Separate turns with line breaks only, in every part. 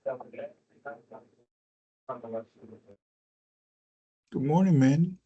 Good morning, man.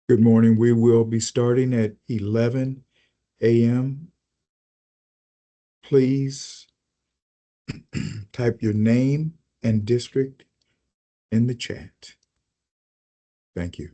Good morning. We will be starting at 11 a.m. Please type your name and district in the chat. Thank you.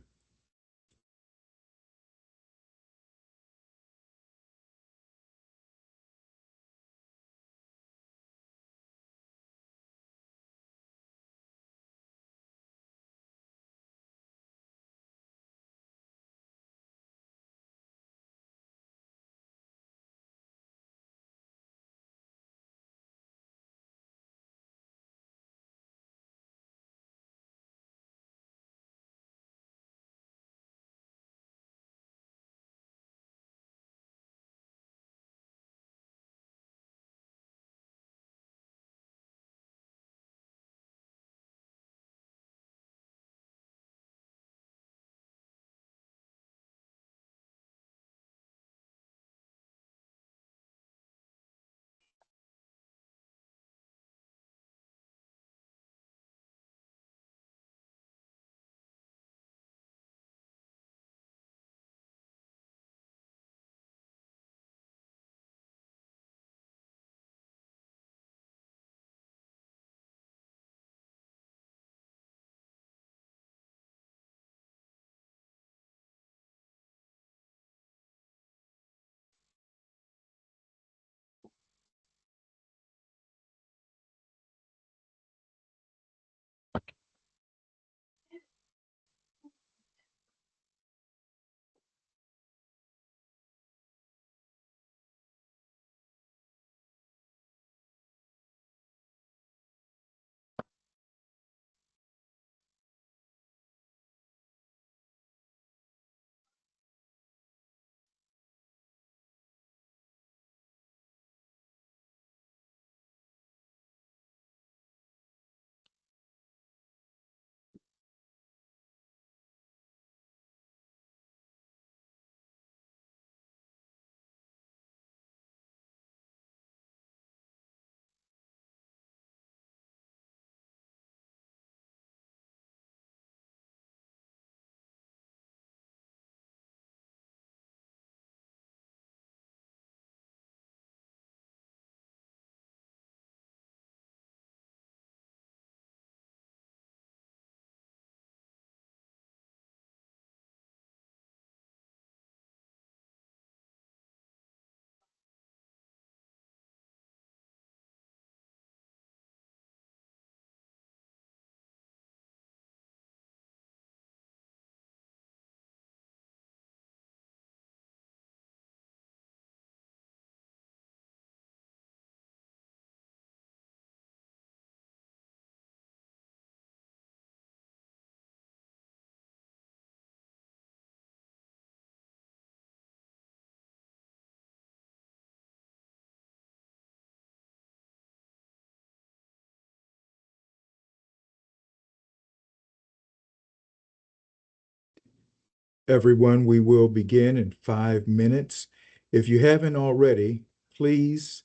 Everyone, we will begin in 5 minutes. If you haven't already, please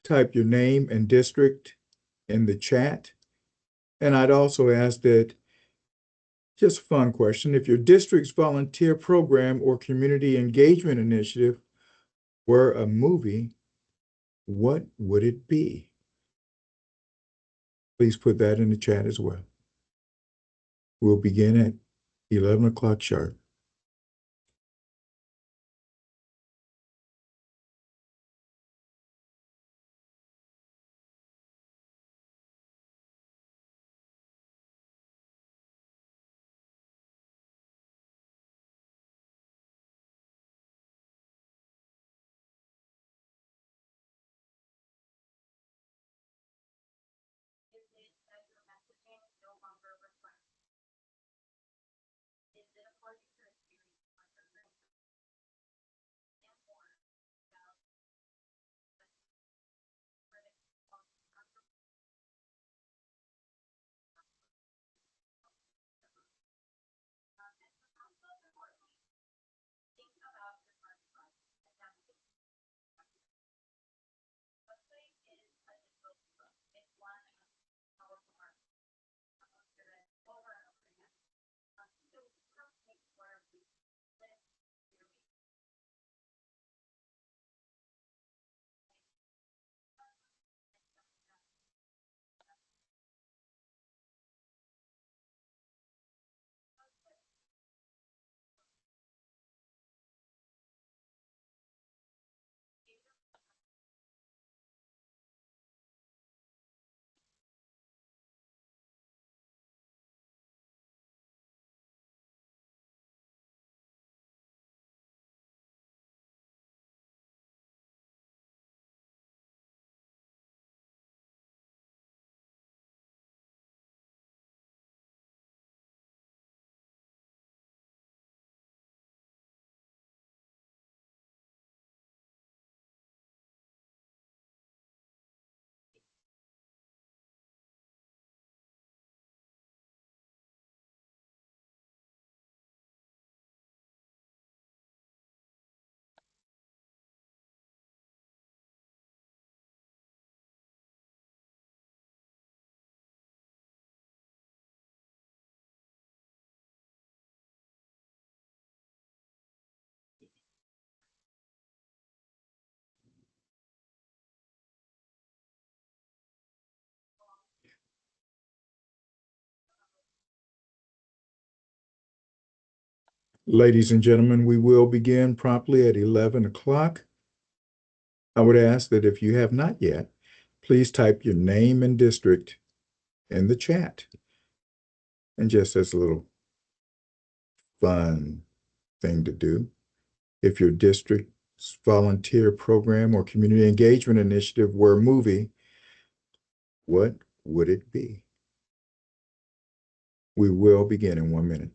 type your name and district in the chat. And I'd also ask that, just a fun question, if your district's volunteer program or community engagement initiative were a movie, what would it be? Please put that in the chat as well. We'll begin at 11 o'clock sharp. Ladies and gentlemen, we will begin promptly at 11 o'clock. I would ask that if you have not yet, please type your name and district in the chat. And just as a little fun thing to do, if your district's volunteer program or community engagement initiative were a movie, what would it be? We will begin in 1 minute.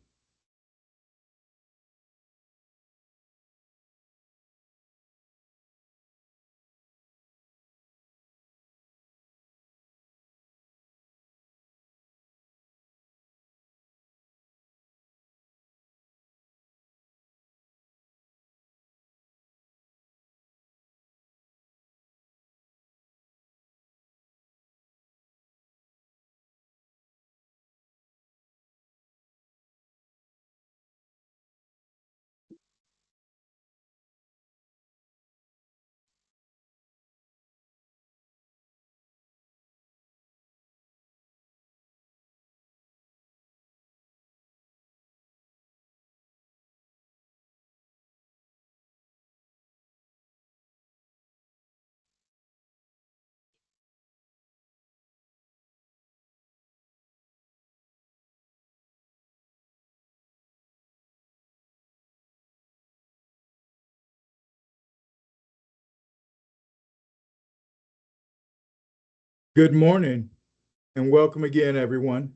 Good morning and welcome again, everyone.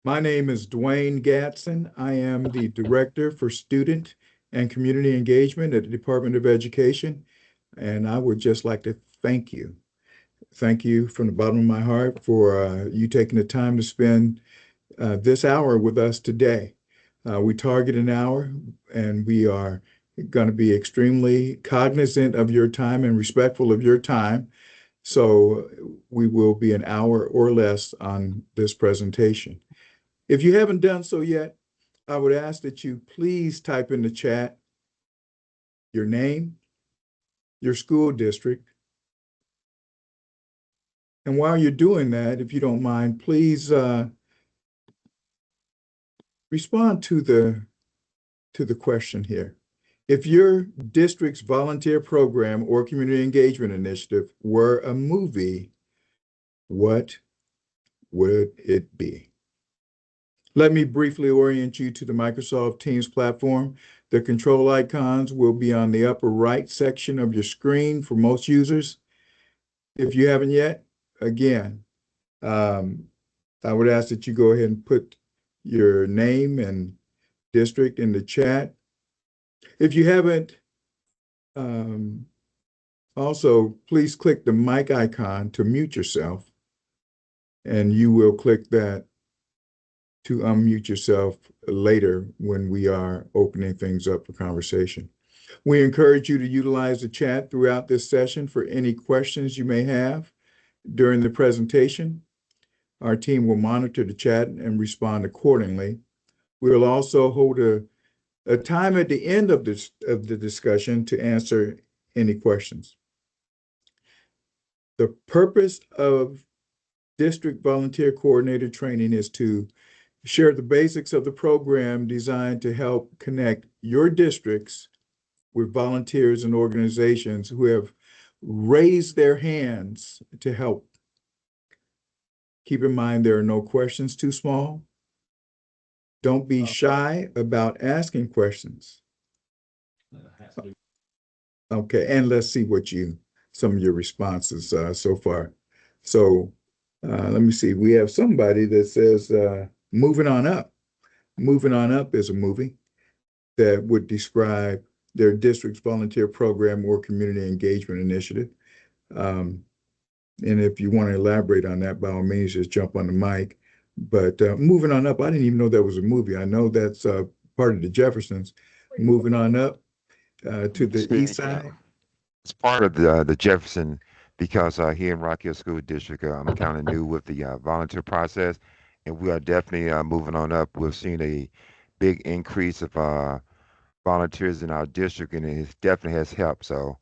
My name is Dwayne Gatson. I am the Director for Student and Community Engagement at the Department of Education, and I would just like to thank you. Thank you from the bottom of my heart for you taking the time to spend this hour with us today. We target an hour, and we are going to be extremely cognizant of your time and respectful of your time. So we will be an hour or less on this presentation. If you haven't done so yet, I would ask that you please type in the chat your name, your school district. And while you're doing that, if you don't mind, please respond to the question here. If your district's volunteer program or community engagement initiative were a movie, what would it be? Let me briefly orient you to the Microsoft Teams platform. The control icons will be on the upper right section of your screen for most users. If you haven't yet, again, I would ask that you go ahead and put your name and district in the chat. If you haven't, also, please click the mic icon to mute yourself, and you will click that to unmute yourself later when we are opening things up for conversation. We encourage you to utilize the chat throughout this session for any questions you may have during the presentation. Our team will monitor the chat and respond accordingly. We'll also hold a time at the end of the discussion to answer any questions. The purpose of District Volunteer Coordinator Training is to share the basics of the program designed to help connect your districts with volunteers and organizations who have raised their hands to help. Keep in mind, there are no questions too small. Don't be shy about asking questions. Okay, and let's see some of your responses so far. So let me see. We have somebody that says, moving on up. Moving on up is a movie that would describe their district's volunteer program or community engagement initiative. And if you want to elaborate on that, by all means, just jump on the mic. But moving on up, I didn't even know that was a movie. I know that's part of the Jeffersons. Moving on up to the east side.
It's part of the Jefferson because here in Rock Hill School District, I'm kind of new with the volunteer process, and we are definitely moving on up. We've seen a big increase of volunteers in our district, and it definitely has helped. So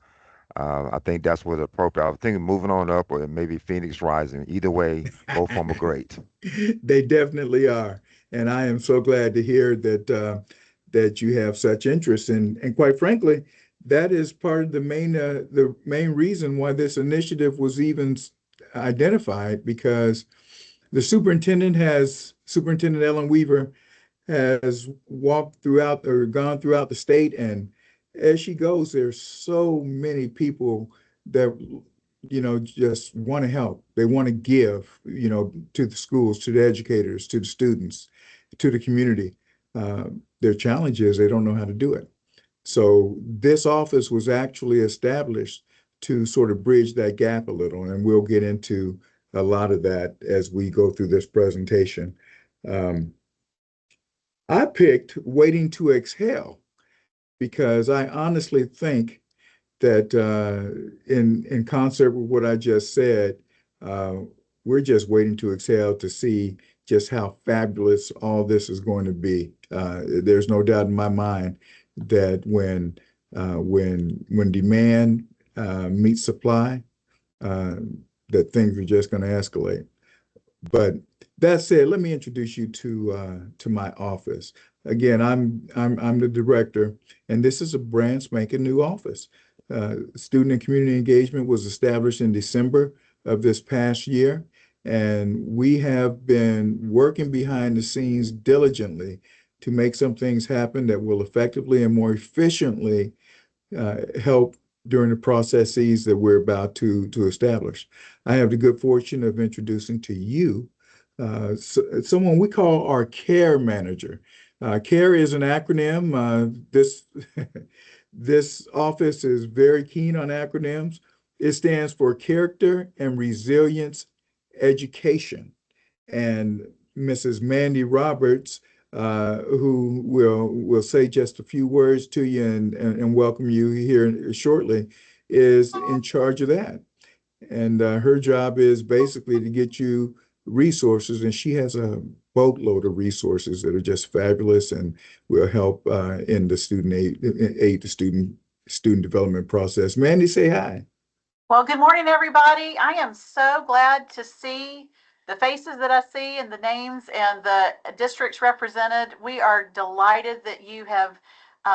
I think that's what's appropriate. I was thinking moving on up, or maybe Phoenix Rising. Either way, both of them are great.
They definitely are, and I am so glad to hear that you have such interest. And quite frankly, that is part of the main reason why this initiative was even identified, because the Superintendent Ellen Weaver has walked throughout or gone throughout the state, and as she goes, there's so many people that just want to help. They want to give, to the schools, to the educators, to the students, to the community. Their challenge is they don't know how to do it. So this office was actually established to sort of bridge that gap a little, and we'll get into a lot of that as we go through this presentation. I picked Waiting to Exhale because I honestly think that in concert with what I just said, uh, we're just waiting to exhale to see just how fabulous all this is going to be. There's no doubt in my mind that when demand meets supply, uh, that things are just going to escalate. But that said, let me introduce you to my office. Again, I'm the director, and this is a brand spanking new office. Student and community engagement was established in December of this past year, and we have been working behind the scenes diligently to make some things happen that will effectively and more efficiently help during the processes that we're about to establish. I have the good fortune of introducing to you someone we call our CARE manager. CARE is an acronym. This this office is very keen on acronyms. It stands for Character and Resilience Education. And Mrs. Mandy Roberts who will say just a few words to you and welcome you here shortly, is in charge of that. And her job is basically to get you resources, and she has a boatload of resources that are just fabulous and will help in the aid to student development process. Mandy, say hi.
Well, good morning, everybody. I am so glad to see the faces that I see and the names and the districts represented. We are delighted that you have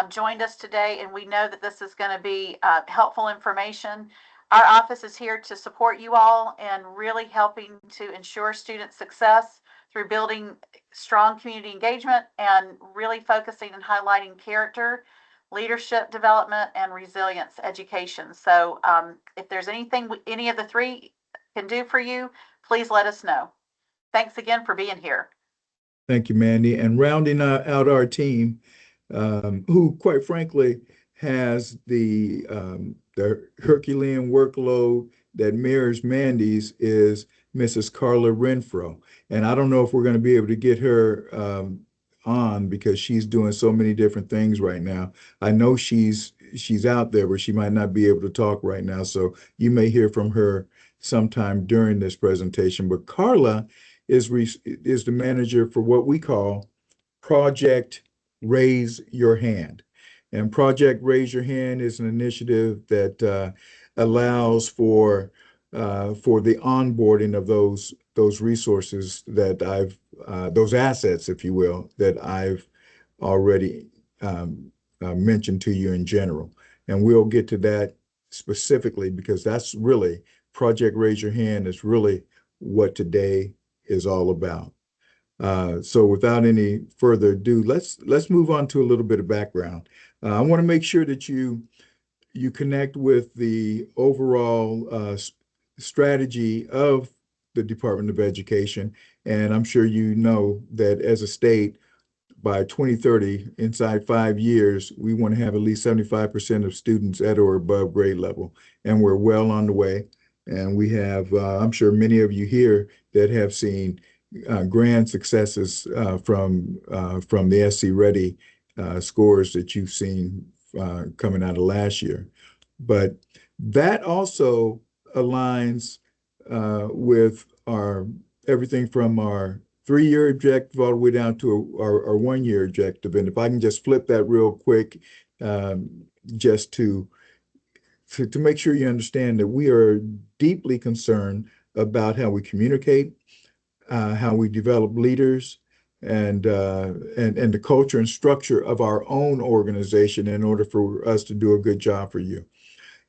joined us today, and we know that this is going to be helpful information. Our office is here to support you all and really helping to ensure student success through building strong community engagement and really focusing and highlighting character, leadership development, and resilience education. So if there's anything any of the three can do for you, please let us know. Thanks again for being here.
Thank you, Mandy. And rounding out our team, who quite frankly has the Herculean workload that mirrors Mandy's, is Mrs. Carla Renfro. And I don't know if we're going to be able to get her on because she's doing so many different things right now. I know she's out there, but she might not be able to talk right now. So you may hear from her sometime during this presentation. But Carla is the manager for what we call Project Raise Your Hand. And Project Raise Your Hand is an initiative that allows for the onboarding of those resources that those assets, if you will, that I've already mentioned to you in general. And we'll get to that specifically because that's really Project Raise Your Hand is really what today is all about. So without any further ado, let's move on to a little bit of background. I want to make sure that you connect with the overall strategy of the Department of Education. And I'm sure you know that as a state, by 2030, inside 5 years, we want to have at least 75% of students at or above grade level. And we're well on the way. And we have, I'm sure many of you here that have seen grand successes from the SC Ready scores that you've seen coming out of last year. But that also aligns with everything from our 3-year objective all the way down to our 1-year objective. And if I can just flip that real quick, just to make sure you understand that we are deeply concerned about how we communicate, how we develop leaders, and the culture and structure of our own organization in order for us to do a good job for you.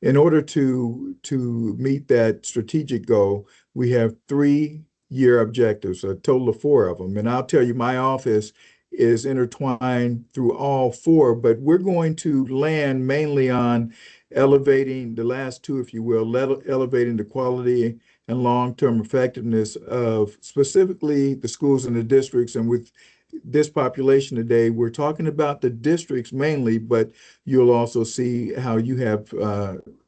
In order to meet that strategic goal, we have 3-year objectives, a total of 4 of them. And I'll tell you, my office is intertwined through all 4, but we're going to land mainly on elevating the last 2, if you will, elevating the quality and long-term effectiveness of specifically the schools and the districts. And with this population today, we're talking about the districts mainly, but you'll also see how you have,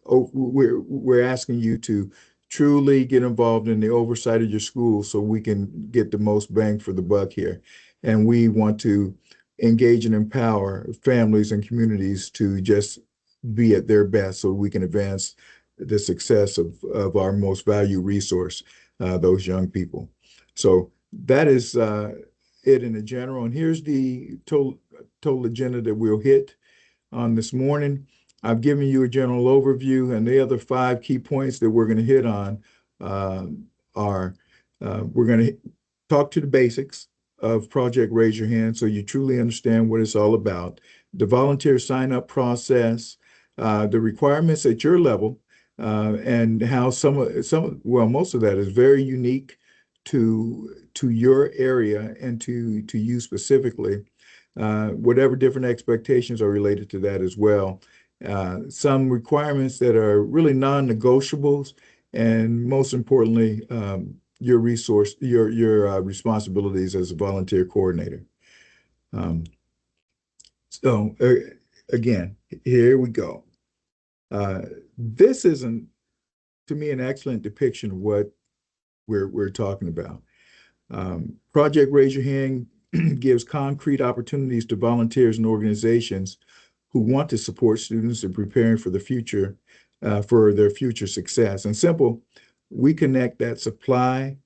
we're asking you to truly get involved in the oversight of your school so we can get the most bang for the buck here. And we want to engage and empower families and communities to just be at their best so we can advance the success of our most valued resource, those young people. So that is it in a general. And here's the total agenda that we'll hit on this morning. I've given you a general overview, and the other 5 key points that we're going to hit on are we're going to talk to the basics of Project Raise Your Hand so you truly understand what it's all about, the volunteer sign-up process, the requirements at your level, and how most of that is very unique to your area and to you specifically, whatever different expectations are related to that as well. Some requirements that are really non-negotiables, and most importantly, your responsibilities as a volunteer coordinator. So again, here we go. This isn't, to me, an excellent depiction of what we're talking about. Project Raise Your Hand gives concrete opportunities to volunteers and organizations who want to support students in preparing for the future, for their future success. And simple, we connect that supply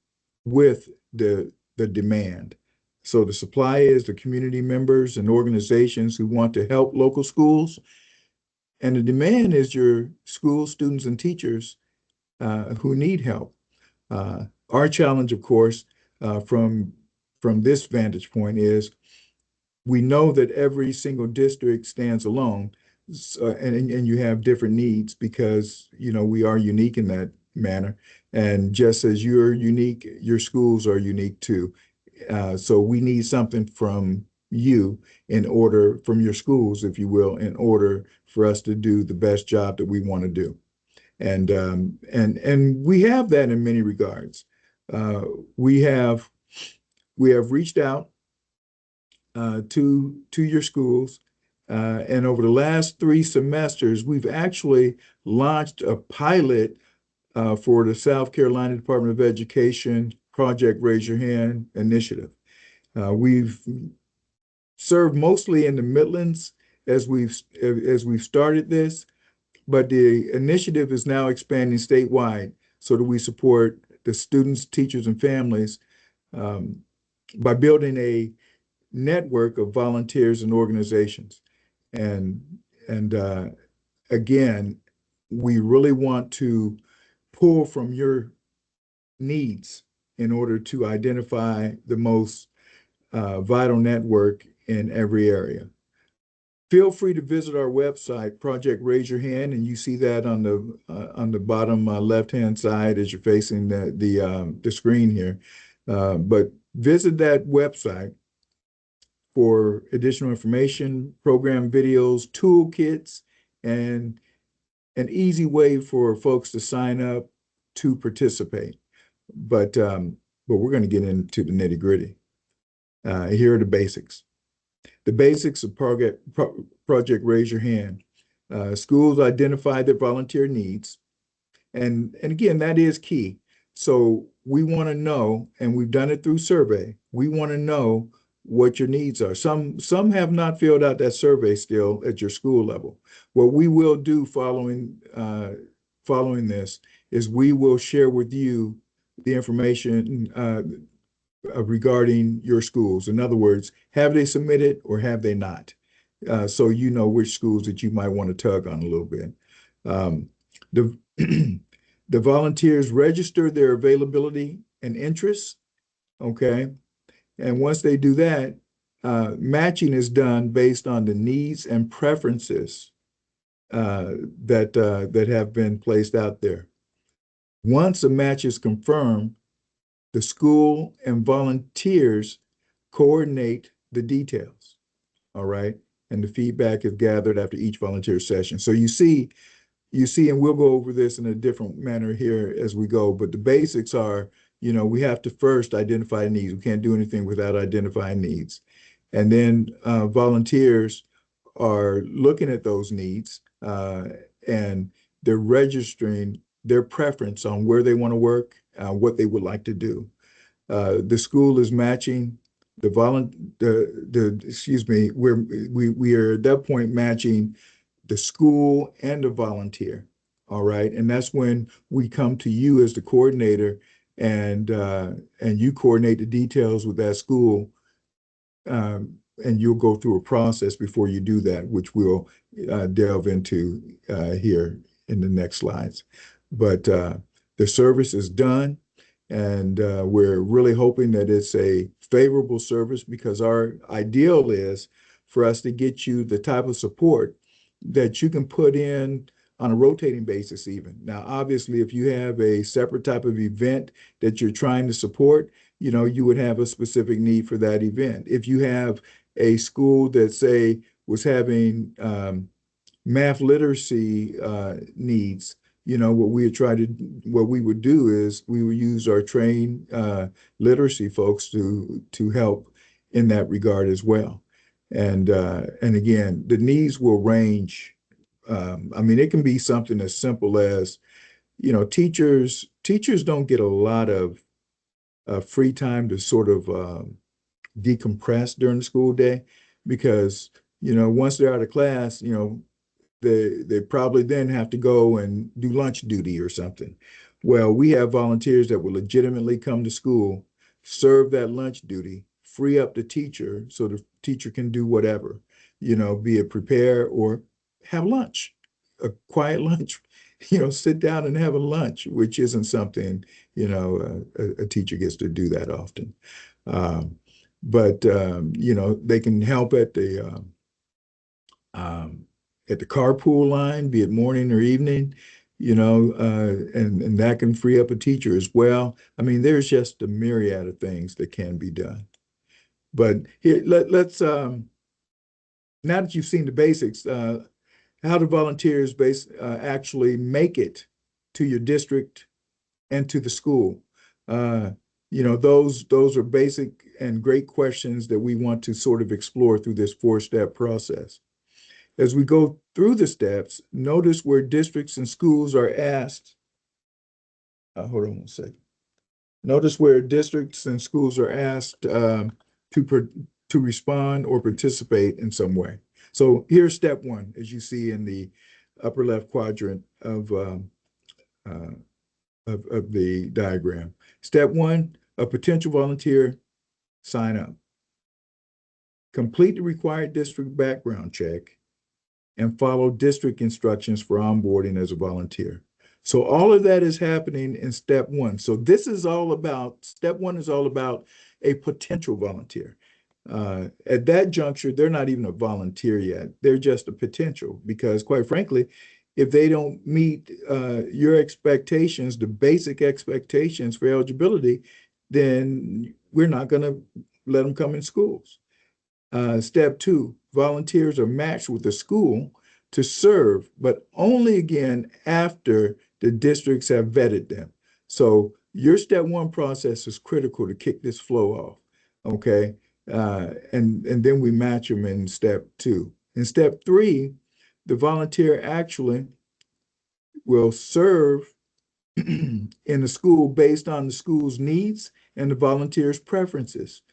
with the demand. So the supply is the community members and organizations who want to help local schools, and the demand is your school students and teachers who need help. Our challenge, of course, from this vantage point is we know that every single district stands alone, and you have different needs because we are unique in that manner. And just as you're unique, your schools are unique too. So we need something from you from your schools, if you will, in order for us to do the best job that we want to do. And we have that in many regards. We have reached out to your schools, and over the last 3 semesters, we've actually launched a pilot for the South Carolina Department of Education Project Raise Your Hand initiative. We've served mostly in the Midlands as we've started this, but the initiative is now expanding statewide so that we support the students, teachers, and families by building a network of volunteers and organizations. And again, we really want to pull from your needs in order to identify the most vital network in every area. Feel free to visit our website, Project Raise Your Hand, and you see that on the bottom left-hand side as you're facing the screen here. But visit that website for additional information, program videos, toolkits, and an easy way for folks to sign up to participate. But we're going to get into the nitty-gritty. Here are the basics. The basics of Project Raise Your Hand. Schools identify their volunteer needs. And again, that is key. So we want to know, and we've done it through survey, we want to know what your needs are. Some have not filled out that survey still at your school level. What we will do following this is we will share with you the information regarding your schools. In other words, have they submitted or have they not? So you know which schools that you might want to tug on a little bit. The volunteers register their availability and interests, okay? And once they do that, matching is done based on the needs and preferences that have been placed out there. Once a match is confirmed, the school and volunteers coordinate the details, all right? And the feedback is gathered after each volunteer session. So you see, and we'll go over this in a different manner here as we go, but the basics are, we have to first identify needs. We can't do anything without identifying needs. And then volunteers are looking at those needs and they're registering their preference on where they want to work, what they would like to do. The school is matching we are at that point matching the school and the volunteer. All right. And that's when we come to you as the coordinator and you coordinate the details with that school. And you'll go through a process before you do that, which we'll delve into here in the next slides. But the service is done, and we're really hoping that it's a favorable service, because our ideal is for us to get you the type of support that you can put in on a rotating basis even. Now, obviously, if you have a separate type of event that you're trying to support, you would have a specific need for that event. If you have a school that, say, was having math literacy needs, what we would do is we would use our trained literacy folks to help in that regard as well. And again, the needs will range. It can be something as simple as, teachers don't get a lot of free time to sort of decompress during the school day, because, once they're out of class, they probably then have to go and do lunch duty or something. Well, we have volunteers that will legitimately come to school, serve that lunch duty, free up the teacher so the teacher can do whatever, be it prepare or have lunch, a quiet lunch, sit down and have a lunch, which isn't something, a teacher gets to do that often. But they can help at the carpool line, be it morning or evening, and that can free up a teacher as well. I mean, there's just a myriad of things that can be done. But here, let's now that you've seen the basics, how do volunteers actually make it to your district and to the school? Those are basic and great questions that we want to sort of explore through this 4-step process. As we go through the steps, notice where districts and schools are asked. Hold on one second. Notice where districts and schools are asked to respond or participate in some way. So here's step 1, as you see in the upper left quadrant of the diagram. Step 1, a potential volunteer, sign up. Complete the required district background check and follow district instructions for onboarding as a volunteer. So all of that is happening in step 1. So step 1 is all about a potential volunteer. At that juncture, they're not even a volunteer yet. They're just a potential, because quite frankly, if they don't meet your expectations, the basic expectations for eligibility, then we're not going to let them come in schools. Step 2, volunteers are matched with the school to serve, but only again after the districts have vetted them. So your step 1 process is critical to kick this flow off, okay? And then we match them in step 2. In step 3, the volunteer actually will serve in the school based on the school's needs and the volunteer's preferences.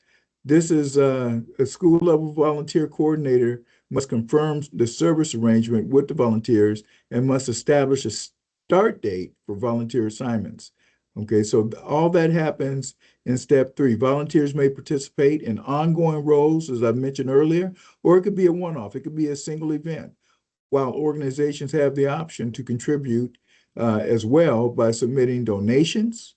This is a school level volunteer coordinator must confirm the service arrangement with the volunteers and must establish a start date for volunteer assignments. Okay, so all that happens in step 3. Volunteers may participate in ongoing roles, as I mentioned earlier, or it could be a one-off. It could be a single event, while organizations have the option to contribute as well by submitting donations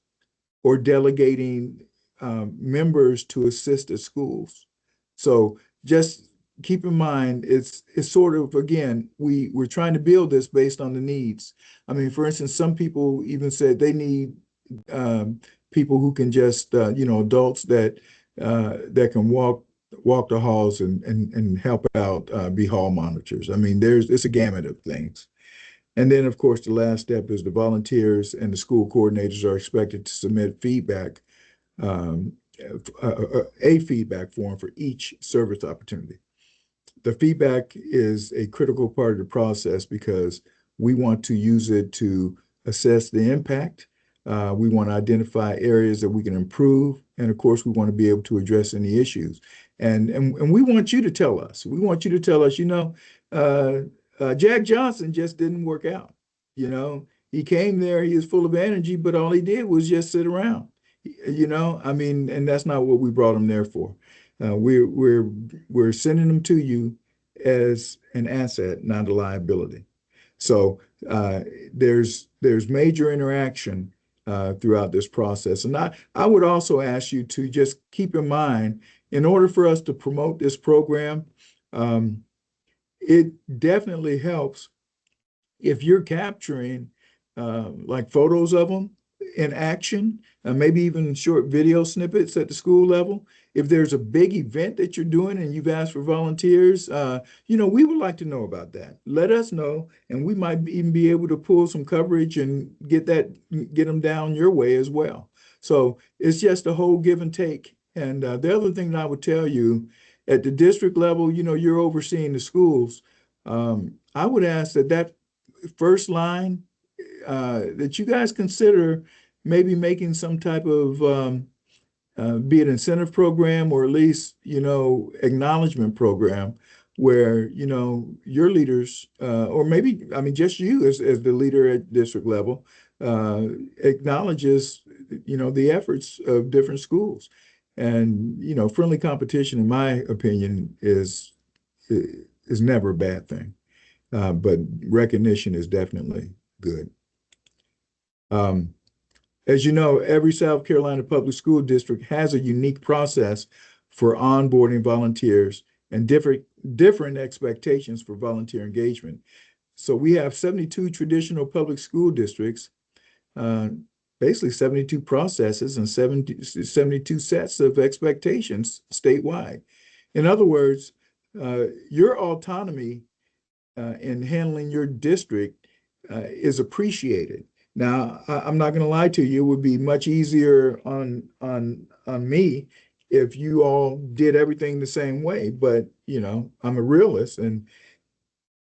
or delegating members to assist at schools. So just keep in mind, it's sort of, again, we're trying to build this based on the needs. I mean, for instance, some people even said they need people who can just, adults that can walk the halls and help out, be hall monitors. I mean, it's a gamut of things. And then, of course, the last step is the volunteers and the school coordinators are expected to submit feedback, a feedback form for each service opportunity. The feedback is a critical part of the process because we want to use it to assess the impact. We want to identify areas that we can improve. And of course, we want to be able to address any issues. And we want you to tell us. We want you to tell us, Jack Johnson just didn't work out. He came there, he was full of energy, but all he did was just sit around. And that's not what we brought him there for. We're sending them to you as an asset, not a liability. So there's major interaction throughout this process. And I would also ask you to just keep in mind, in order for us to promote this program, it definitely helps if you're capturing like photos of them in action, maybe even short video snippets at the school level. If there's a big event that you're doing and you've asked for volunteers, we would like to know about that. Let us know, and we might even be able to pull some coverage and get them down your way as well. So it's just a whole give and take. And the other thing that I would tell you, at the district level, you're overseeing the schools. I would ask that first line, that you guys consider maybe making some type of be it incentive program or at least, acknowledgement program where, your leaders, or maybe, I mean, just you as the leader at district level, acknowledges, the efforts of different schools. And, friendly competition, in my opinion, is never a bad thing. But recognition is definitely good. As you know, every South Carolina public school district has a unique process for onboarding volunteers and different expectations for volunteer engagement. So we have 72 traditional public school districts, basically 72 processes and 72 sets of expectations statewide. In other words, your autonomy in handling your district is appreciated. Now, I'm not going to lie to you, it would be much easier on me if you all did everything the same way. But, I'm a realist and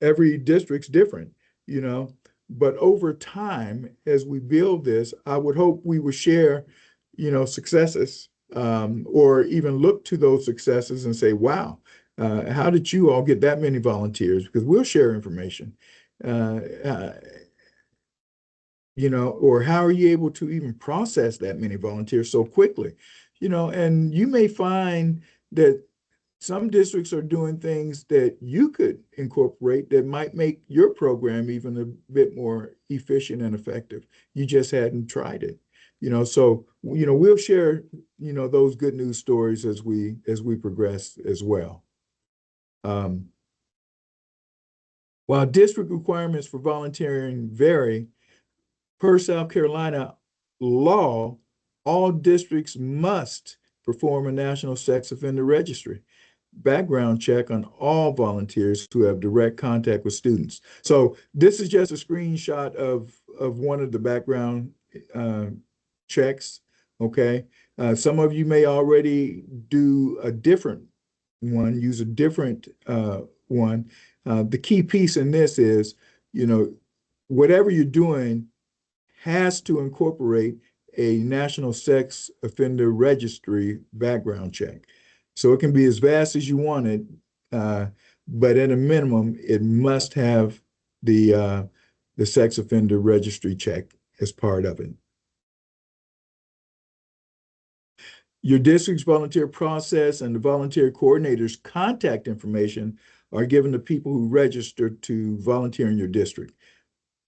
every district's different, But over time, as we build this, I would hope we would share, successes, or even look to those successes and say, wow, how did you all get that many volunteers? Because we'll share information. Or how are you able to even process that many volunteers so quickly? And you may find that some districts are doing things that you could incorporate that might make your program even a bit more efficient and effective. You just hadn't tried it. So, we'll share, those good news stories as we progress as well. While district requirements for volunteering vary, per South Carolina law, all districts must perform a national sex offender registry background check on all volunteers who have direct contact with students. So this is just a screenshot of one of the background checks, okay? Some of you may already do a different one, use a different one. The key piece in this is, whatever you're doing has to incorporate a national sex offender registry background check. So it can be as vast as you want it, but at a minimum, it must have the sex offender registry check as part of it. Your district's volunteer process and the volunteer coordinator's contact information are given to people who register to volunteer in your district.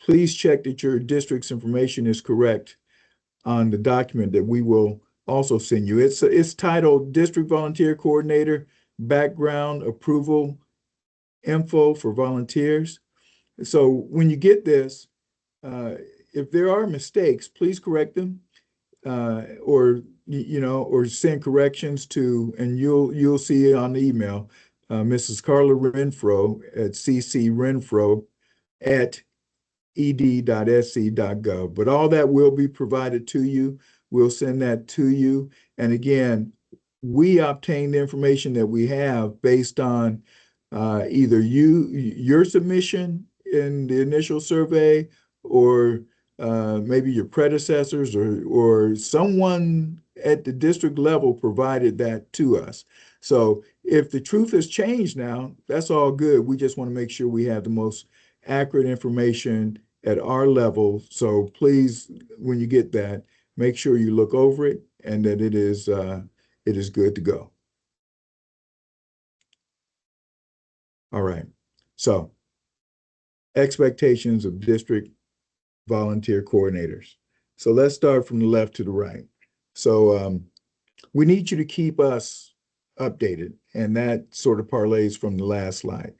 Please check that your district's information is correct on the document that we will also send you. It's titled District Volunteer Coordinator Background Approval Info for Volunteers. So when you get this, if there are mistakes, please correct them, or send corrections to, and you'll see on the email, Mrs. Carla Renfro at ccrenfro@ed.sc.gov. But all that will be provided to you. We'll send that to you. And again, we obtain the information that we have based on either your submission in the initial survey, or maybe your predecessors or someone at the district level provided that to us. So if the truth has changed now, that's all good. We just want to make sure we have the most accurate information at our level. So please, when you get that, make sure you look over it and that it is good to go. All right. So expectations of district volunteer coordinators. So let's start from the left to the right. So we need you to keep us updated, and that sort of parlays from the last slide.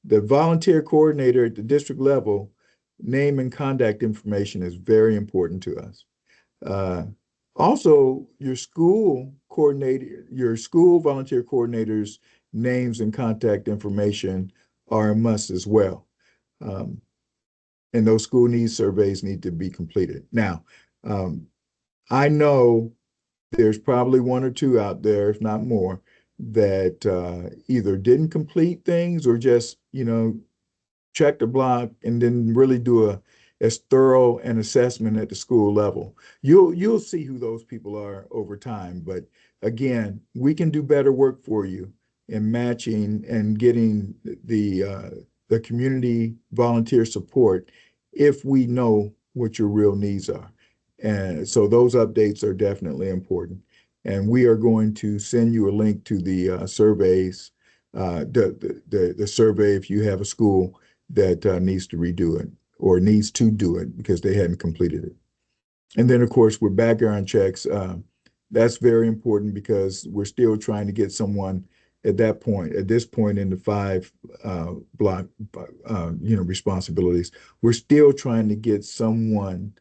The volunteer coordinator at the district level, name and contact information is very important to us. Also, your school volunteer coordinators' names and contact information are a must as well. And those school needs surveys need to be completed. Now, I know there's probably one or two out there, if not more, that either didn't complete things or just, check the block and didn't really do as thorough an assessment at the school level. You'll see who those people are over time, but again, we can do better work for you in matching and getting the community volunteer support if we know what your real needs are. And so those updates are definitely important. And we are going to send you a link to the surveys, the survey if you have a school that needs to redo it or needs to do it because they hadn't completed it. And then, of course, with background checks, that's very important because we're still trying to get someone at this point in the five block, responsibilities. We're still trying to get someone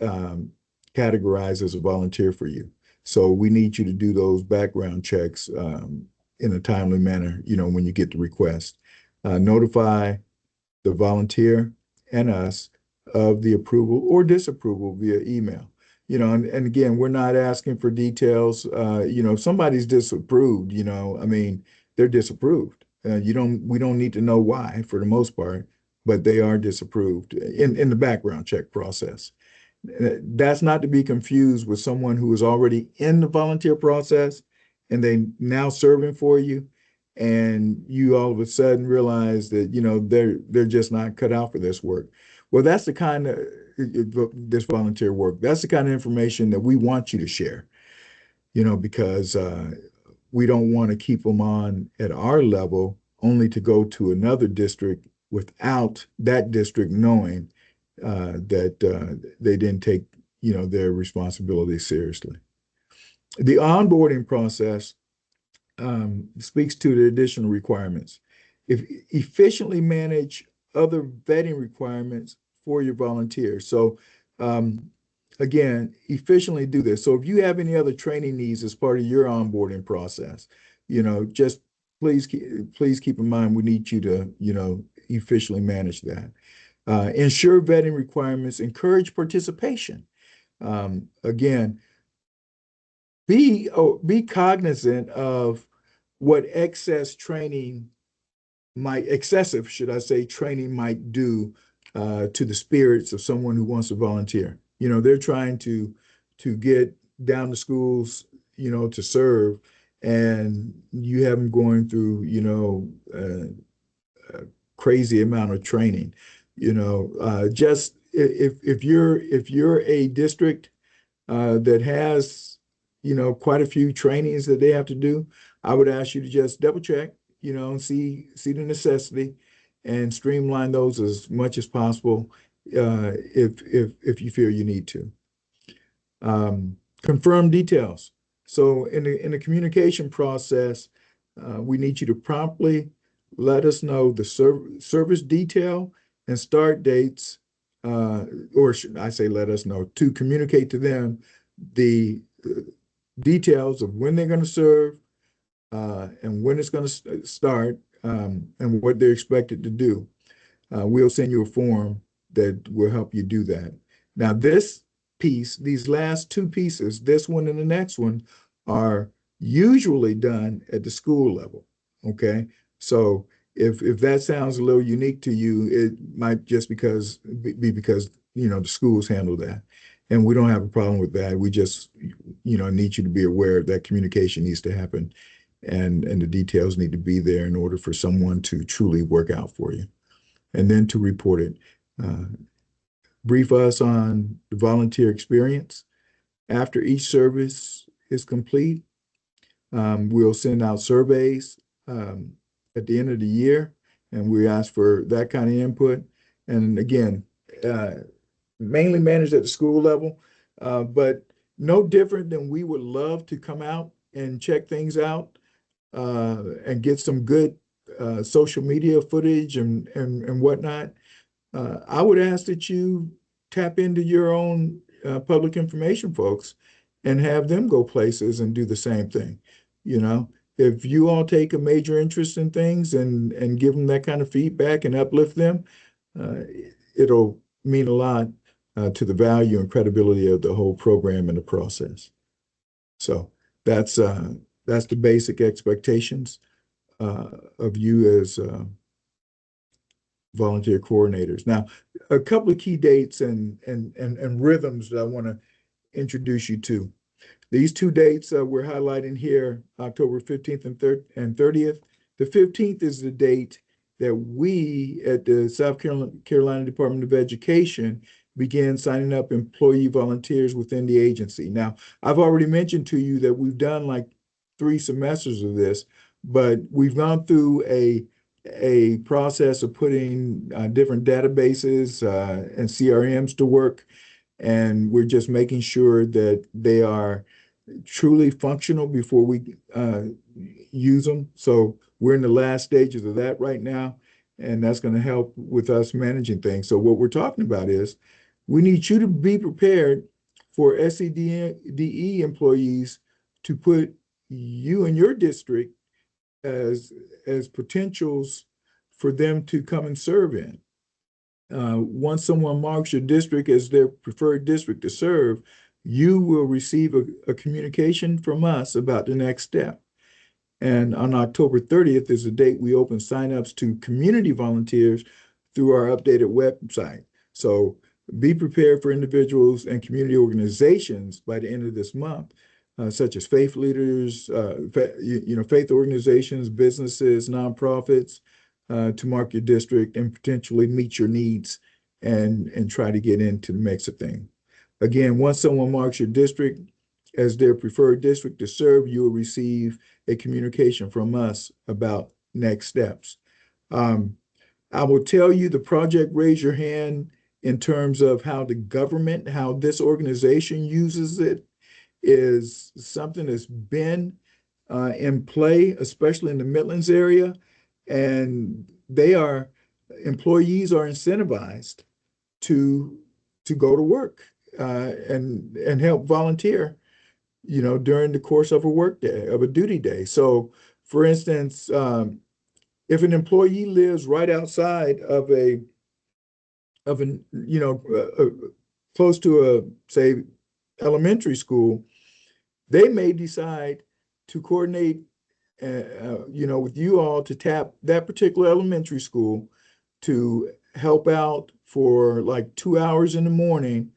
categorized as a volunteer for you. So we need you to do those background checks in a timely manner, when you get the request. Notify the volunteer and us of the approval or disapproval via email. And again, we're not asking for details. If somebody's disapproved, they're disapproved. We don't need to know why for the most part, but they are disapproved in the background check process. That's not to be confused with someone who is already in the volunteer process and they now serving for you, and you all of a sudden realize that they're just not cut out for this work. Well, that's the kind of this volunteer work. That's the kind of information that we want you to share, because we don't want to keep them on at our level only to go to another district without that district knowing that they didn't take their responsibilities seriously. The onboarding process speaks to the additional requirements. Efficiently manage other vetting requirements for your volunteers. So again, efficiently do this. So if you have any other training needs as part of your onboarding process, just please keep in mind we need you to efficiently manage that. Ensure vetting requirements, encourage participation. Again, be cognizant of what excessive training might do to the spirits of someone who wants to volunteer. They're trying to get down to schools, to serve, and you have them going through, a crazy amount of training. Just if you're a district that has quite a few trainings that they have to do, I would ask you to just double check, see the necessity and streamline those as much as possible if you feel you need to. Confirm details. So in the communication process, we need you to promptly let us know the service detail and start dates, or should I say let us know, to communicate to them the details of when they're going to serve and when it's going to start and what they're expected to do. We'll send you a form that will help you do that. Now, this piece, these last two pieces, this one and the next one, are usually done at the school level, okay? So if that sounds a little unique to you, it might just be because the schools handle that. And we don't have a problem with that. We just, need you to be aware that communication needs to happen and the details need to be there in order for someone to truly work out for you. And then to report it. Brief us on the volunteer experience. After each service is complete, we'll send out surveys at the end of the year, and we ask for that kind of input. And again, mainly managed at the school level, but no different than we would love to come out and check things out and get some good social media footage and whatnot. I would ask that you tap into your own public information folks and have them go places and do the same thing. If you all take a major interest in things and give them that kind of feedback and uplift them, it'll mean a lot to the value and credibility of the whole program and the process. So that's the basic expectations of you as volunteer coordinators. Now, a couple of key dates and rhythms that I want to introduce you to. these two dates we're highlighting here, October 15th and 30th. The 15th is the date that we at the South Carolina Department of Education began signing up employee volunteers within the agency. Now, I've already mentioned to you that we've done like 3 semesters of this, but we've gone through a process of putting different databases and CRMs to work, and we're just making sure that they are truly functional before we use them. So we're in the last stages of that right now, and that's going to help with us managing things. So what we're talking about is we need you to be prepared for SCDE employees to put you and your district as potentials for them to come and serve in. Once someone marks your district as their preferred district to serve, you will receive a communication from us about the next step. And on October 30th is the date we open signups to community volunteers through our updated website. So be prepared for individuals and community organizations by the end of this month, such as faith leaders, faith organizations, businesses, nonprofits, to mark your district and potentially meet your needs and try to get into the mix of things. Again, once someone marks your district as their preferred district to serve, you will receive a communication from us about next steps. I will tell you the project Raise Your Hand in terms of how the government, how this organization uses it, is something that's been in play, especially in the Midlands area. And employees are incentivized to go to work and help volunteer, during the course of a work day, of a duty day. So, for instance, if an employee lives right outside of close to say, elementary school, they may decide to coordinate, with you all to tap that particular elementary school to help out for like 2 hours in the morning,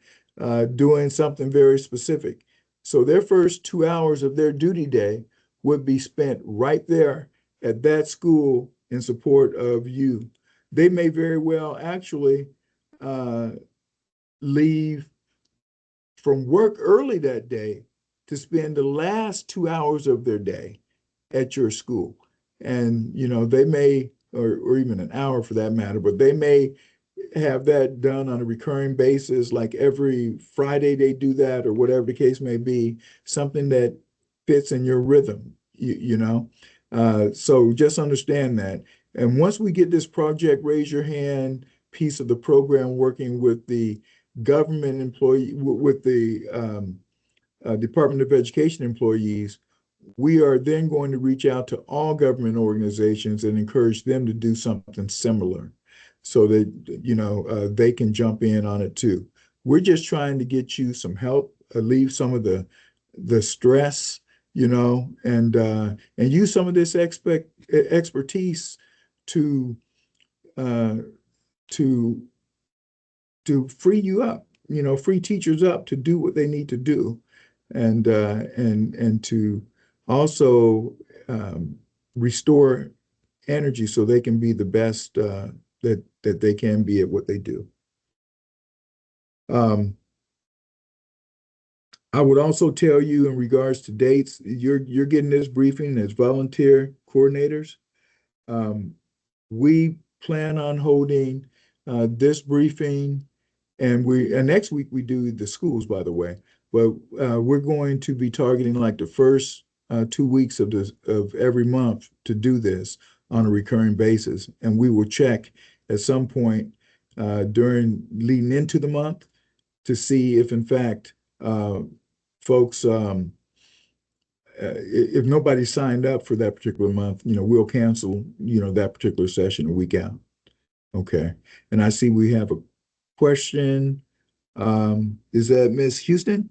doing something very specific. So their first 2 hours of their duty day would be spent right there at that school in support of you. They may very well actually leave from work early that day to spend the last 2 hours of their day at your school. And, they may, or even an hour for that matter, but they may have that done on a recurring basis, like every Friday they do that, or whatever the case may be, something that fits in your rhythm, so just understand that. And once we get this project Raise Your Hand piece of the program working with the government employee, with the Department of Education employees, we are then going to reach out to all government organizations and encourage them to do something similar so that, they can jump in on it too. We're just trying to get you some help, alleviate some of the stress, and use some of this expertise to free you up, free teachers up to do what they need to do, and to also restore energy so they can be the best that they can be at what they do. I would also tell you in regards to dates, you're getting this briefing as volunteer coordinators. We plan on holding this briefing, and next week we do the schools, by the way, but we're going to be targeting like the first 2 weeks of every month to do this on a recurring basis, and we will check at some point leading into the month to see if in fact folks, if nobody signed up for that particular month, we'll cancel that particular session a week out. Okay, and I see we have a question. Is that Miss Houston?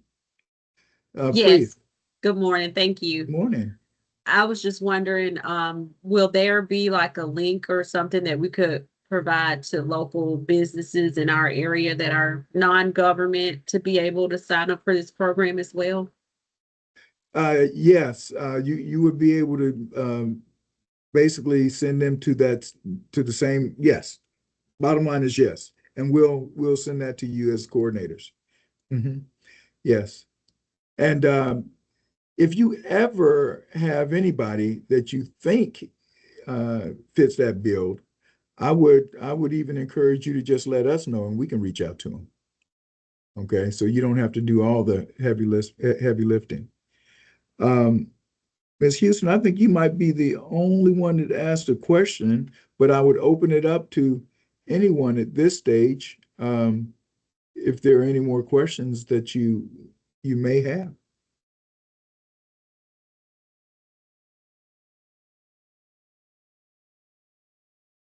Yes.
Please.
Good morning. Thank you.
Good morning.
I was just wondering, will there be like a link or something that we could provide to local businesses in our area that are non-government to be able to sign up for this program as well?
Yes, you would be able to basically send them to the same, yes. Bottom line is yes, and we'll send that to you as coordinators. Mhm. Yes. And if you ever have anybody that you think fits that build, I would even encourage you to just let us know and we can reach out to them. Okay, so you don't have to do all the heavy lifting. Um, Ms. Houston, I think you might be the only one that asked a question, but I would open it up to anyone at this stage, if there are any more questions that you may have.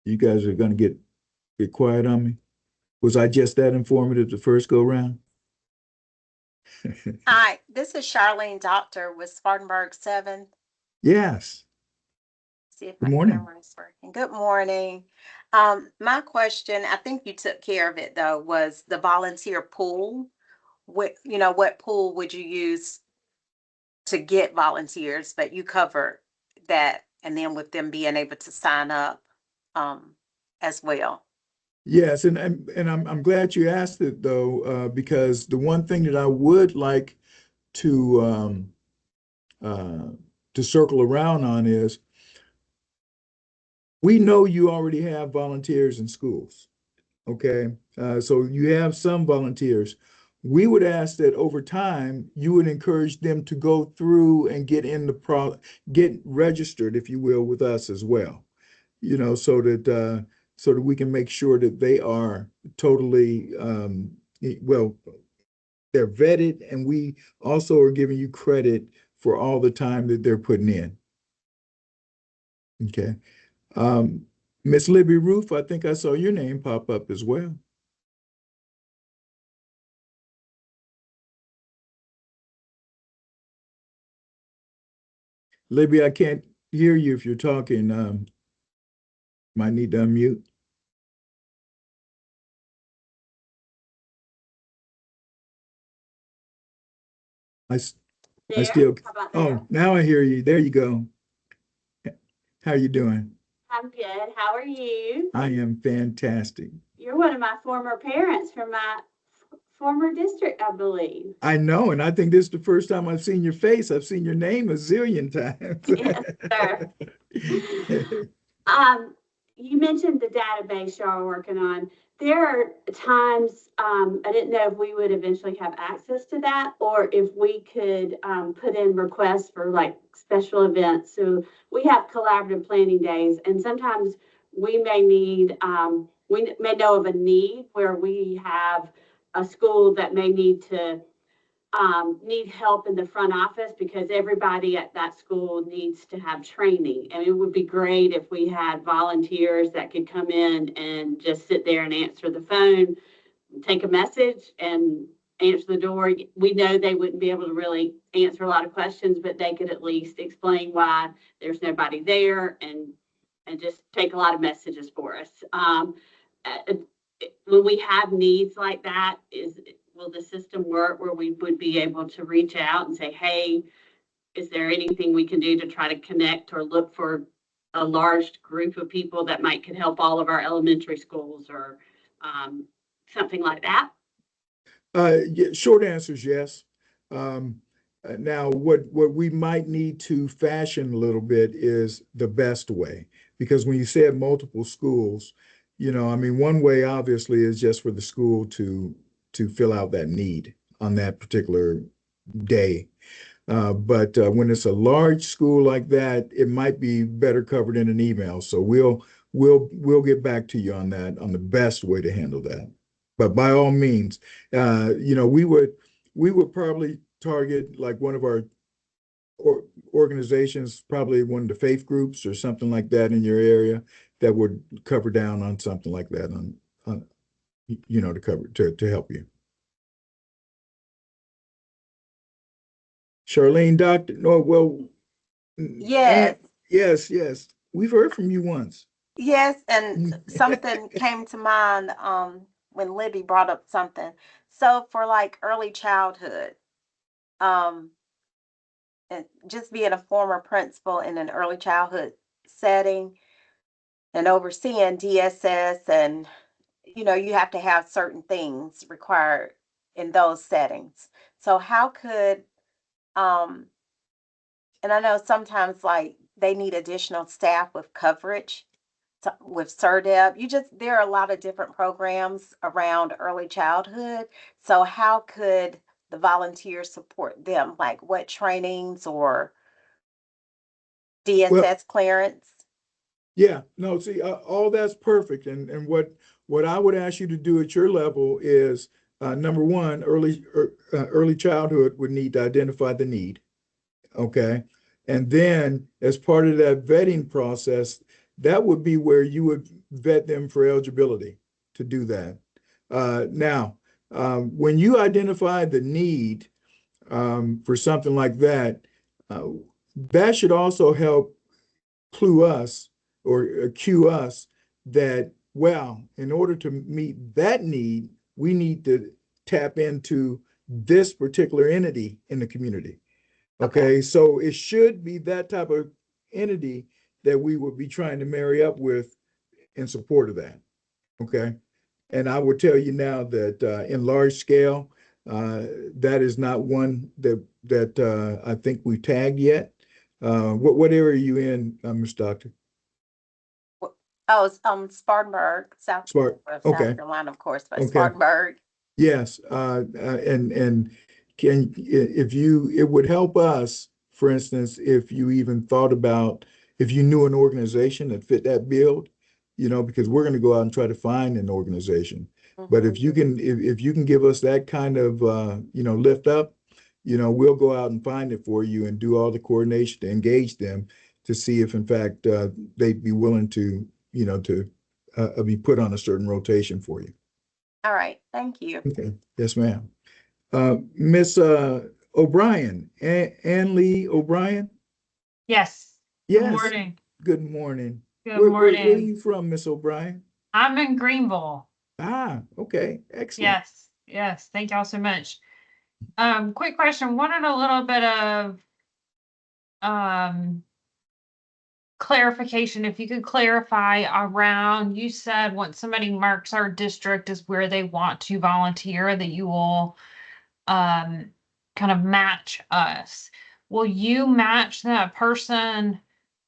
You guys are going to get quiet on me. Was I just that informative the first go round?
Hi, this is Charlene Doctor with Spartanburg 7.
Yes.
See if
Good
my
morning.
camera is working. Good morning. My question, I think you took care of it though, was the volunteer pool. What pool would you use to get volunteers? But you covered that, and then with them being able to sign up as well.
Yes, and I'm glad you asked it though, because the one thing that I would like to uh, to circle around on is we know you already have volunteers in schools. Okay, so you have some volunteers. We would ask that over time you would encourage them to go through and get registered, if you will, with us as well. So that we can make sure that they are totally well, they're vetted, and we also are giving you credit for all the time that they're putting in. Okay. Miss Libby Roof, I think I saw your name pop up as well. Libby, I can't hear you if you're talking. Might need to unmute. I
There?
still,
How about
oh,
there?
now I hear you. There you go. How you doing?
I'm good. How are you?
I am fantastic.
You're one of my former parents from my former district, I believe.
I know, and I think this is the first time I've seen your face. I've seen your name a zillion times.
Yes, sir. You mentioned the database y'all are working on. There are times, I didn't know if we would eventually have access to that or if we could put in requests for like special events. So we have collaborative planning days, and sometimes we may we may know of a need where we have a school that may need help in the front office because everybody at that school needs to have training. And it would be great if we had volunteers that could come in and just sit there and answer the phone, take a message and answer the door. We know they wouldn't be able to really answer a lot of questions, but they could at least explain why there's nobody there and just take a lot of messages for us. When we have needs like that, will the system work where we would be able to reach out and say, hey, is there anything we can do to try to connect or look for a large group of people that could help all of our elementary schools or something like that?
Yeah, short answer is yes. Now, what we might need to fashion a little bit is the best way, because when you said multiple schools, I mean, one way obviously is just for the school to fill out that need on that particular day. But when it's a large school like that, it might be better covered in an email. So we'll get back to you on that, on the best way to handle that. But by all means, we would probably target like one of our organizations, probably one of the faith groups or something like that in your area that would cover down on something like that on to cover to help you. Charlene, Doctor, no, well,
Yes.
yes. We've heard from you once.
Yes, and something came to mind when Libby brought up something. So for like early childhood, um, and just being a former principal in an early childhood setting and overseeing DSS, and you have to have certain things required in those settings. So how could um and I know sometimes like they need additional staff with coverage with CERDEP. There are a lot of different programs around early childhood. So how could the volunteers support them? Like what trainings or
Well,
DSS clearance?
yeah, no, see, all that's perfect. And what I would ask you to do at your level is, number one, early childhood would need to identify the need. Okay. And then as part of that vetting process, that would be where you would vet them for eligibility to do that. Now, when you identify the need for something like that, uh, that should also help clue us or cue us that, well, in order to meet that need, we need to tap into this particular entity in the community. Okay, so it should be that type of entity that we would be trying to marry up with in support of that. Okay, and I will tell you now that in large scale, that is not one that I think we've tagged yet. What area are you in, Ms. Doctor?
Oh, it's Spartanburg,
Smart.
South
Okay.
Carolina, of course, but
Okay.
Spartanburg.
Yes, and it would help us, for instance, if you even thought about, if you knew an organization that fit that build, because we're going to go out and try to find an organization. But if you can, if you can give us that kind of, lift up, we'll go out and find it for you and do all the coordination to engage them to see if in fact they'd be willing to, be put on a certain rotation for you.
All right, thank you.
Okay, yes, ma'am. Miss O'Brien, Ann Lee O'Brien?
Yes. Good
Yes,
morning.
good morning.
Good
Where are
morning.
you from, Miss O'Brien?
I'm in Greenville.
Ah, okay, excellent.
Yes. Yes. Thank y'all so much. Quick question. Wanted a little bit of um clarification. If you could clarify around, you said once somebody marks our district as where they want to volunteer, that you will kind of match us. Will you match that person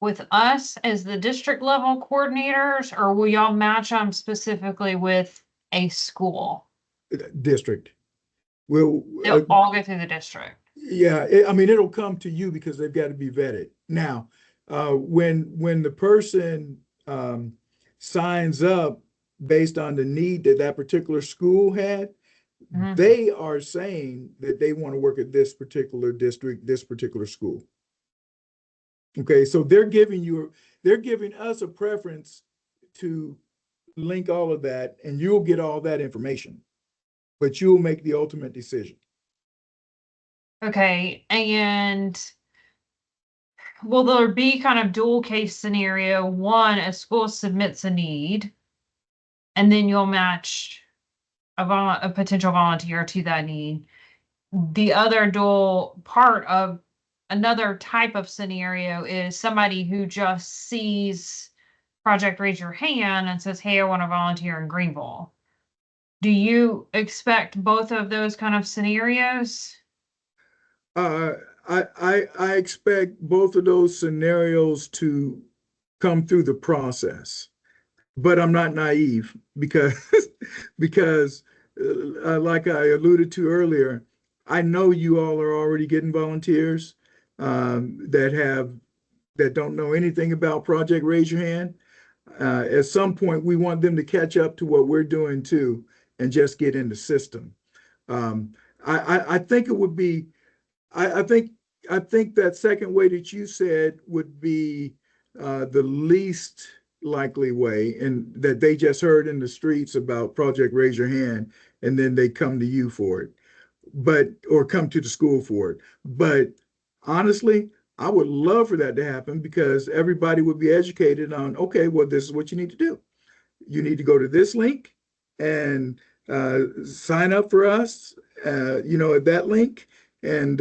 with us as the district level coordinators, or will y'all match them specifically with a school?
District. Well,
They'll all go through the district.
yeah, I mean, it'll come to you because they've got to be vetted. Now, when the person signs up based on the need that that particular school had,
Mhm.
they are saying that they want to work at this particular district, this particular school. Okay, so they're giving us a preference to link all of that, and you'll get all that information, but you'll make the ultimate decision.
Okay, and will there be kind of dual case scenario? One, a school submits a need, and then you'll match a potential volunteer to that need. The other dual part of another type of scenario is somebody who just sees Project Raise Your Hand and says, hey, I want to volunteer in Greenville. Do you expect both of those kind of scenarios?
I expect both of those scenarios to come through the process, but I'm not naive because because like I alluded to earlier, I know you all are already getting volunteers that don't know anything about Project Raise Your Hand. At some point, we want them to catch up to what we're doing too, and just get in the system. I think it would be. I think that second way that you said would be the least likely way, and that they just heard in the streets about Project Raise Your Hand, and then they come to you for it, or come to the school for it. But honestly, I would love for that to happen because everybody would be educated on, okay, well, this is what you need to do. You need to go to this link and sign up for us, at that link, and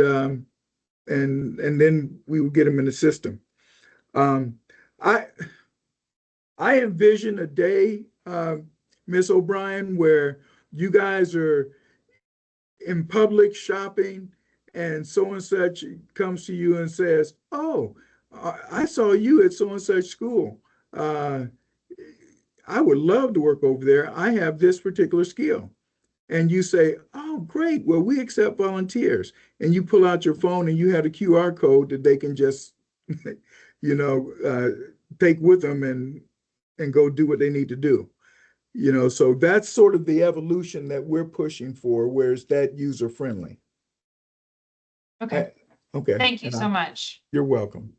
and then we would get them in the system. I envision a day, Miss O'Brien, where you guys are in public shopping and so and such comes to you and says, "Oh, I saw you at so and such school. I would love to work over there. I have this particular skill." And you say, "Oh, great. Well, we accept volunteers." And you pull out your phone and you have a QR code that they can just, take with them and go do what they need to do. So that's sort of the evolution that we're pushing for, where it's that user friendly.
Okay,
Okay.
thank you so much.
You're welcome.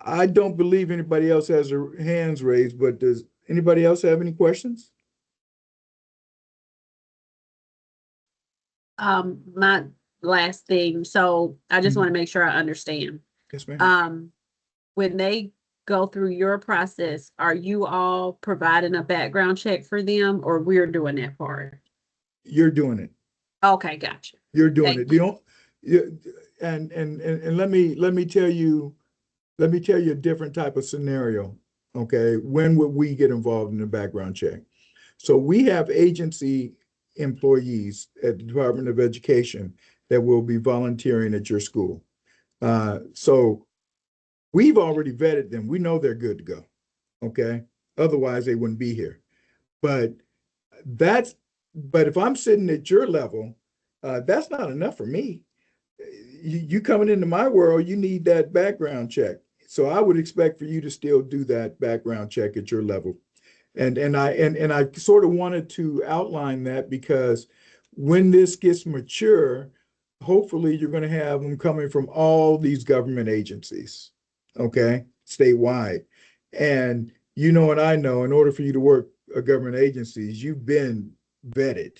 I don't believe anybody else has their hands raised, but does anybody else have any questions?
My last thing, so I just want to make sure I understand.
Yes, ma'am.
When they go through your process, are you all providing a background check for them, or we're doing that part?
You're doing it.
Okay, gotcha.
You're doing
Thank
it. And let me tell you a different type of scenario. Okay, when would we get involved in the background check? So we have agency employees at the Department of Education that will be volunteering at your school. So we've already vetted them. We know they're good to go. Okay, otherwise they wouldn't be here. But if I'm sitting at your level, that's not enough for me. You coming into my world, you need that background check. So I would expect for you to still do that background check at your level. And I sort of wanted to outline that because when this gets mature, hopefully you're going to have them coming from all these government agencies, okay, statewide. And and I know, in order for you to work government agencies, you've been vetted,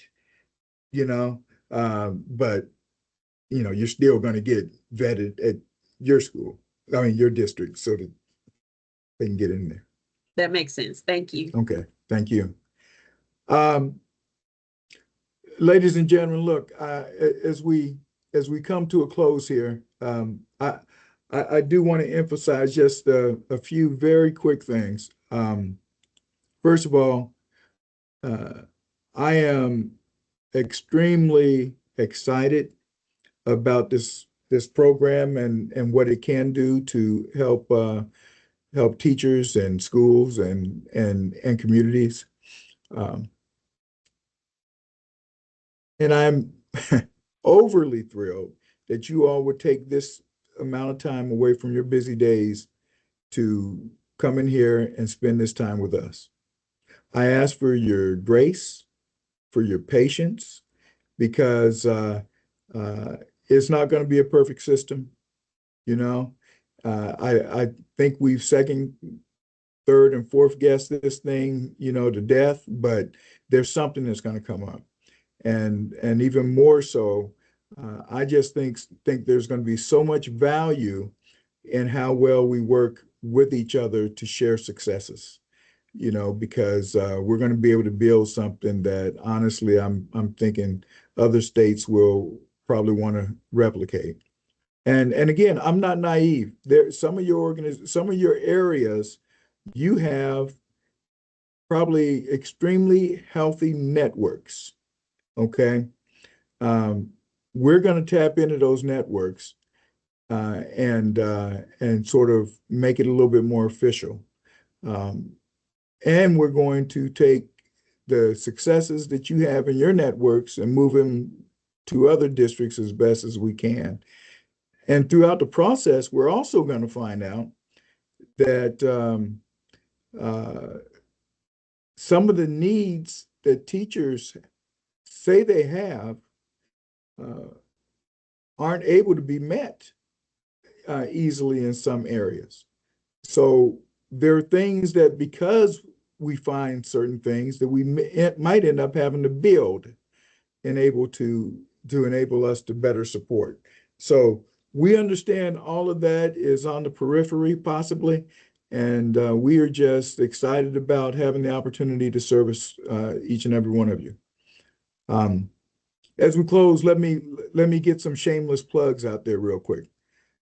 but you're still going to get vetted at your school, your district, so that they can get in there.
That makes sense. Thank you.
Okay, thank you. Ladies and gentlemen, look, as we come to a close here, I do want to emphasize just a few very quick things. First of all, I am extremely excited about this program and what it can do to help teachers and schools and communities. And I'm overly thrilled that you all would take this amount of time away from your busy days to come in here and spend this time with us. I ask for your grace, for your patience, because it's not going to be a perfect system. I think we've second, third, and fourth guessed this thing, to death, but there's something that's going to come up. And even more so, I just think there's going to be so much value in how well we work with each other to share successes, because we're going to be able to build something that honestly, I'm thinking other states will probably want to replicate. And again, I'm not naive. Some of your areas, you have probably extremely healthy networks. Okay, we're going to tap into those networks and sort of make it a little bit more official. And we're going to take the successes that you have in your networks and move them to other districts as best as we can. And throughout the process, we're also going to find out that some of the needs that teachers say they have aren't able to be met easily in some areas. So there are things that, because we find certain things, that we might end up having to build and able to enable us to better support. So we understand all of that is on the periphery possibly, and we are just excited about having the opportunity to service each and every one of you. as we close, let me get some shameless plugs out there real quick.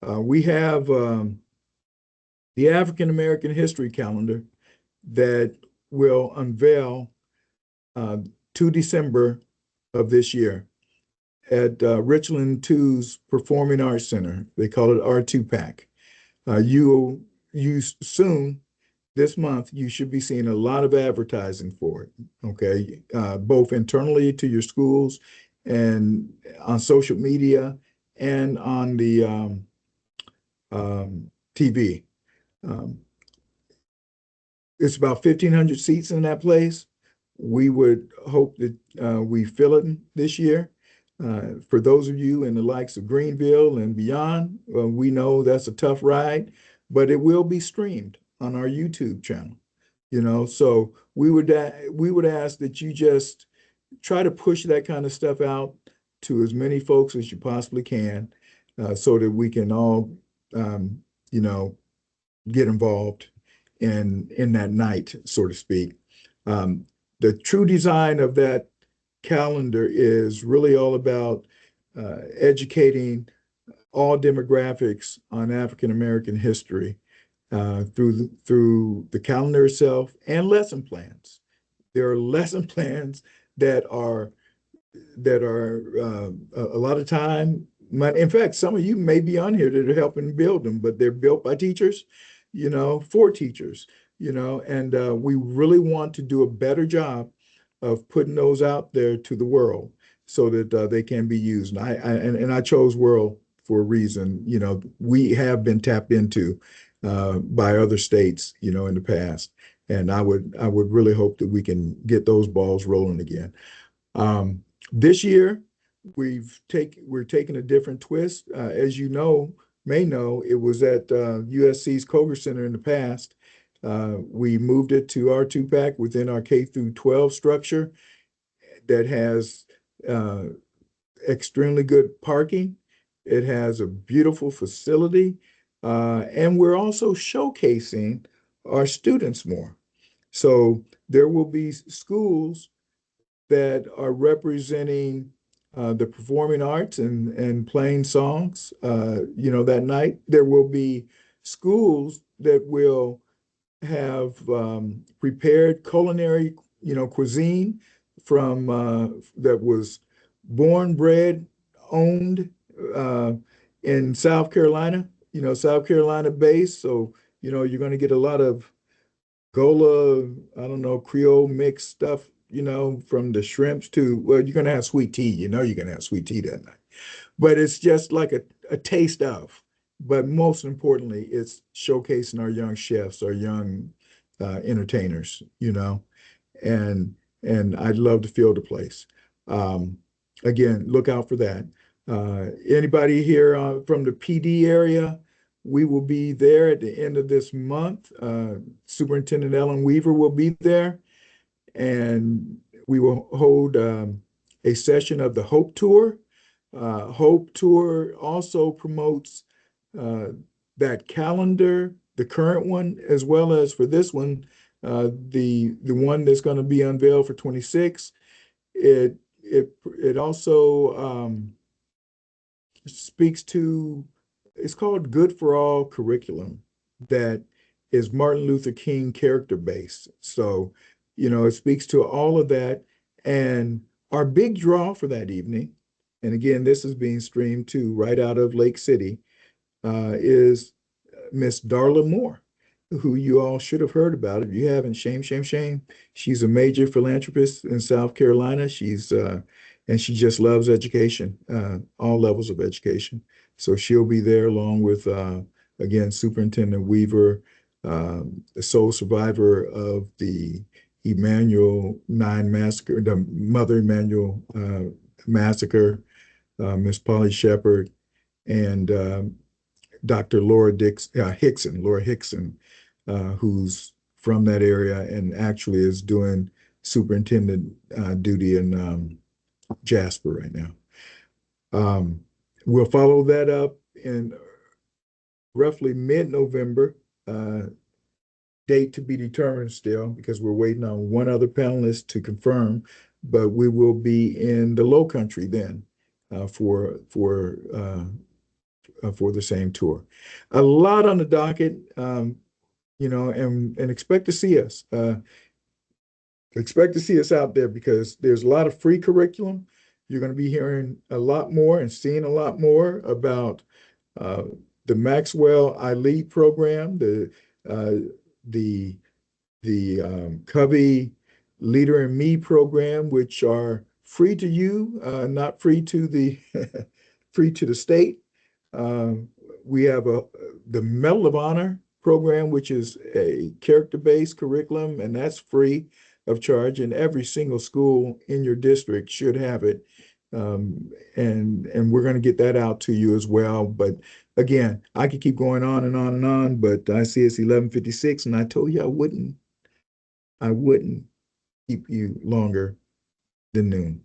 We have the African American History Calendar that will unveil 2 December of this year at Richland 2's Performing Arts Center. They call it R2PAC. You soon this month, you should be seeing a lot of advertising for it, okay? Both internally to your schools and on social media and on the TV. It's about 1,500 seats in that place. We would hope that we fill it this year. For those of you in the likes of Greenville and beyond, we know that's a tough ride, but it will be streamed on our YouTube channel. So we would ask that you just try to push that kind of stuff out to as many folks as you possibly can, so that we can all, get involved in that night, so to speak. The true design of that calendar is really all about educating all demographics on African American history through the calendar itself and lesson plans. There are lesson plans that are a lot of time. In fact, some of you may be on here that are helping build them, but they're built by teachers, for teachers, and we really want to do a better job of putting those out there to the world so that they can be used. And I chose world for a reason. We have been tapped into by other states, in the past, and I would really hope that we can get those balls rolling again. This year, we're taking a different twist. As you may know, it was at USC's Koger Center in the past. We moved it to R2PAC within our K through 12 structure that has extremely good parking. It has a beautiful facility, and we're also showcasing our students more. So there will be schools that are representing the performing arts and playing songs, that night. There will be schools that will have prepared culinary, cuisine from that was born, bred, owned in South Carolina, South Carolina based. So, you're going to get a lot of Gola, I don't know, Creole mixed stuff, from the shrimps to, well, you're going to have sweet tea, you're going to have sweet tea that night. But it's just like a taste of. But most importantly, it's showcasing our young chefs, our young entertainers, and I'd love to fill the place. Again, look out for that. Anybody here from the PD area, we will be there at the end of this month. Superintendent Ellen Weaver will be there, and we will hold a session of the Hope Tour. Hope Tour also promotes that calendar, the current one, as well as for this one, the one that's going to be unveiled for 26. It also speaks to, it's called Good for All curriculum that is Martin Luther King character based. So, it speaks to all of that. And our big draw for that evening, and again, this is being streamed too right out of Lake City, is Miss Darla Moore, who you all should have heard about. If you haven't, shame, shame, shame. She's a major philanthropist in South Carolina. And she just loves education, all levels of education. So she'll be there along with, again, Superintendent Weaver, the sole survivor of the Emanuel 9 massacre, the Mother Emanuel massacre, Miss Polly Shepard, and Dr. Laura Hickson, who's from that area and actually is doing superintendent duty in Jasper right now. We'll follow that up in roughly mid-November, date to be determined still, because we're waiting on one other panelist to confirm. but we will be in the Low Country then for the same tour. A lot on the docket, and expect to see us. Expect to see us out there because there's a lot of free curriculum. You're going to be hearing a lot more and seeing a lot more about the Maxwell iLead program, the Covey Leader in Me program, which are free to you, not free to the free to the state. We have the Medal of Honor program, which is a character-based curriculum, and that's free of charge, and every single school in your district should have it. And we're going to get that out to you as well. But again, I could keep going on and on and on, but I see it's 11:56, and I told you I wouldn't keep you longer than noon.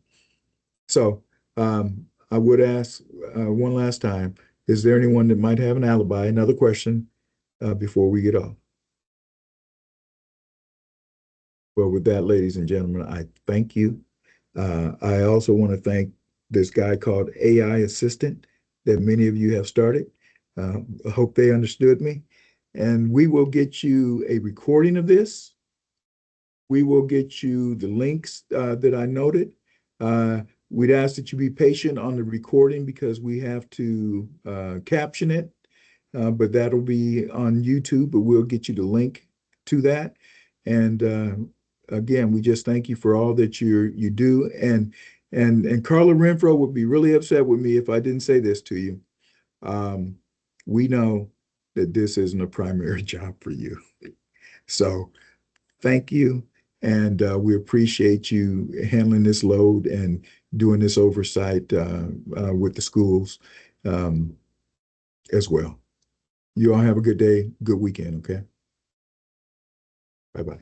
So I would ask one last time, is there anyone that might have an alibi? Another question before we get off. Well, with that, ladies and gentlemen, I thank you. I also want to thank this guy called AI Assistant that many of you have started. I hope they understood me. And we will get you a recording of this. We will get you the links that I noted. We'd ask that you be patient on the recording because we have to caption it, but that'll be on YouTube, but we'll get you the link to that. And again, we just thank you for all that you do. And Carla Renfro would be really upset with me if I didn't say this to you. We know that this isn't a primary job for you. So thank you. And we appreciate you handling this load and doing this oversight with the schools as well. You all have a good day, good weekend, okay? Bye-bye.